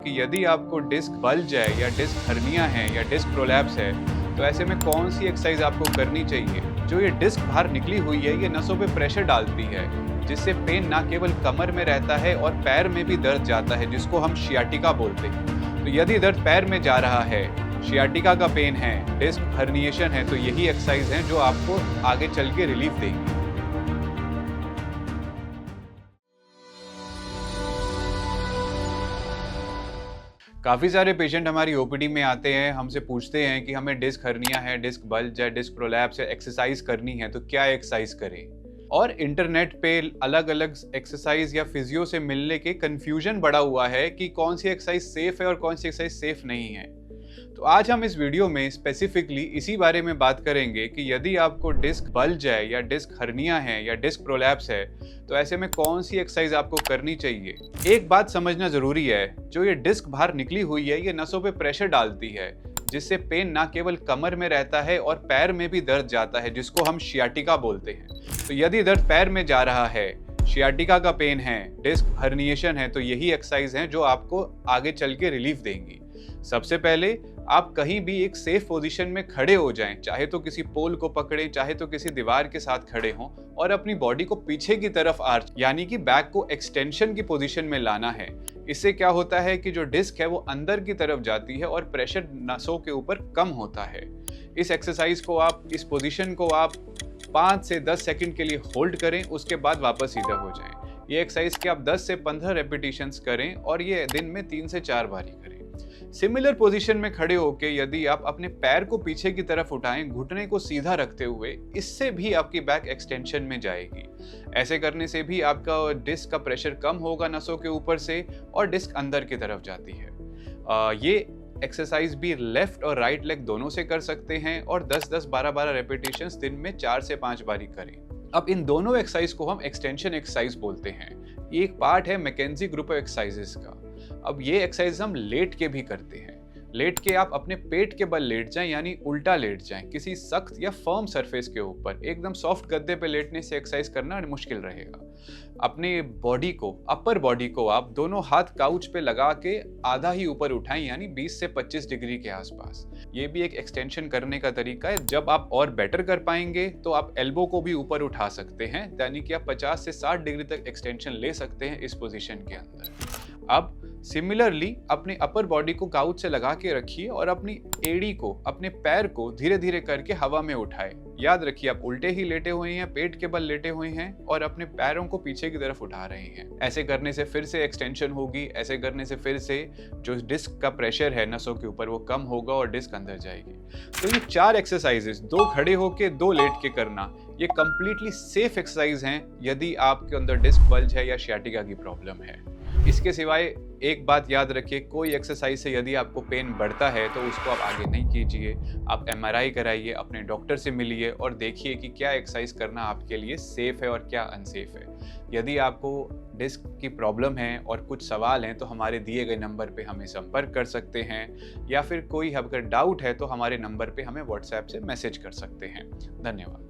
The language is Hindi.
कि यदि आपको डिस्क बल्ज है या डिस्क हर्निया है या डिस्क प्रोलैप्स है, तो ऐसे में कौन सी एक्सरसाइज आपको करनी चाहिए। जो ये डिस्क बाहर निकली हुई है, ये नसों पे प्रेशर डालती है, जिससे पेन ना केवल कमर में रहता है और पैर में भी दर्द जाता है, जिसको हम शियाटिका बोलते हैं। तो यदि दर्द पैर में जा रहा है, शियाटिका का पेन है, डिस्क हर्निएशन है, तो यही एक्सरसाइज है जो आपको आगे चल के रिलीफ देंगी। काफ़ी सारे पेशेंट हमारी ओपीडी में आते हैं, हमसे पूछते हैं कि हमें डिस्क हर्निया है, डिस्क बल्ज है, डिस्क प्रोलैप्स है, एक्सरसाइज करनी है, तो क्या एक्सरसाइज करें। और इंटरनेट पे अलग अलग एक्सरसाइज या फिजियो से मिलने के कंफ्यूजन बढ़ा हुआ है कि कौन सी एक्सरसाइज सेफ है और कौन सी एक्सरसाइज सेफ नहीं है। तो आज हम इस वीडियो में स्पेसिफिकली इसी बारे में बात करेंगे कि यदि आपको डिस्क बल्ज है या डिस्क हर्निया है या डिस्क प्रोलैप्स है, तो ऐसे में कौन सी एक्सरसाइज आपको करनी चाहिए। एक बात समझना जरूरी है, जो ये डिस्क बाहर निकली हुई है, ये नसों पे प्रेशर डालती है, जिससे पेन ना केवल कमर में रहता है और पैर में भी दर्द जाता है, जिसको हम शियाटिका बोलते हैं। तो यदि दर्द पैर में जा रहा है, शियाटिका का पेन है, डिस्क हर्निएशन है, तो यही एक्सरसाइज है जो आपको आगे चल के रिलीफ देंगी। सबसे पहले आप कहीं भी एक सेफ पोजीशन में खड़े हो जाएं, चाहे तो किसी पोल को पकड़ें, चाहे तो किसी दीवार के साथ खड़े हों, और अपनी बॉडी को पीछे की तरफ आर्च यानी कि बैक को एक्सटेंशन की पोजीशन में लाना है। इससे क्या होता है कि जो डिस्क है वो अंदर की तरफ जाती है और प्रेशर नसों के ऊपर कम होता है। इस एक्सरसाइज को आप, इस पोजीशन को आप 5 से 10 सेकंड के लिए होल्ड करें, उसके बाद वापस सीधा हो जाएं। ये एक्सरसाइज के आप 10 से 15 रेपिटेशंस करें और ये दिन में 3 से 4 बारी करें। सिमिलर पोजीशन में खड़े होकर यदि आप अपने पैर को पीछे की तरफ उठाएं, घुटने को सीधा रखते हुए, इससे भी आपकी बैक एक्सटेंशन में जाएगी। ऐसे करने से भी आपका डिस्क का प्रेशर कम होगा नसों के ऊपर से और डिस्क अंदर की तरफ जाती है। ये एक्सरसाइज भी लेफ्ट और राइट लेग दोनों से कर सकते हैं और 10-10, 12-12 रेपिटेशंस दिन में 4 से 5 बारी करें। अब इन दोनों एक्सरसाइज को हम एक्सटेंशन एक्सरसाइज बोलते हैं। ये एक पार्ट है मैकेंजी ग्रुप ऑफ एक्सरसाइजेस का। अब ये एक्सरसाइज हम लेट के भी करते हैं। लेट के आप अपने पेट के बल लेट जाएं, यानी उल्टा लेट जाएं, किसी सख्त या फर्म सरफेस के ऊपर। एकदम सॉफ्ट गद्दे पे लेटने से एक्सरसाइज करना मुश्किल रहेगा। अपने बॉडी को, अपर बॉडी को आप दोनों हाथ काउच पे लगा के आधा ही ऊपर उठाएं, यानी 20 से 25 डिग्री के आसपास। ये भी एक एक्सटेंशन करने का तरीका है। जब आप और बेटर कर पाएंगे तो आप एल्बो को भी ऊपर उठा सकते हैं, यानी कि आप 50 से 60 डिग्री तक एक्सटेंशन ले सकते हैं इस पोजीशन के अंदर। अब सिमिलरली अपने अपर बॉडी को काउच से लगा के रखिए और अपनी एड़ी को, अपने पैर को धीरे धीरे करके हवा में उठाए। याद रखिए आप उल्टे ही लेटे हुए हैं, पेट के बल लेटे हुए हैं और अपने पैरों को पीछे की तरफ उठा रहे हैं। ऐसे करने से फिर से एक्सटेंशन होगी। ऐसे करने से फिर से जो डिस्क का प्रेशर है नसों के ऊपर वो कम होगा और डिस्क अंदर जाएगी। तो ये 4 एक्सरसाइजेस, 2 खड़े होके 2 लेट के करना, ये कंप्लीटली सेफ एक्सरसाइज हैं यदि आपके अंदर डिस्क बल्ज है या शियाटिका की प्रॉब्लम है। इसके सिवाय एक बात याद रखिए, कोई एक्सरसाइज से यदि आपको पेन बढ़ता है तो उसको आप आगे नहीं कीजिए। आप MRI कराइए, अपने डॉक्टर से मिलिए और देखिए कि क्या एक्सरसाइज करना आपके लिए सेफ है और क्या अनसेफ है। यदि आपको डिस्क की प्रॉब्लम है और कुछ सवाल हैं तो हमारे दिए गए नंबर पे हमें संपर्क कर सकते हैं, या फिर कोई अगर डाउट है तो हमारे नंबर पे हमें WhatsApp से मैसेज कर सकते हैं। धन्यवाद।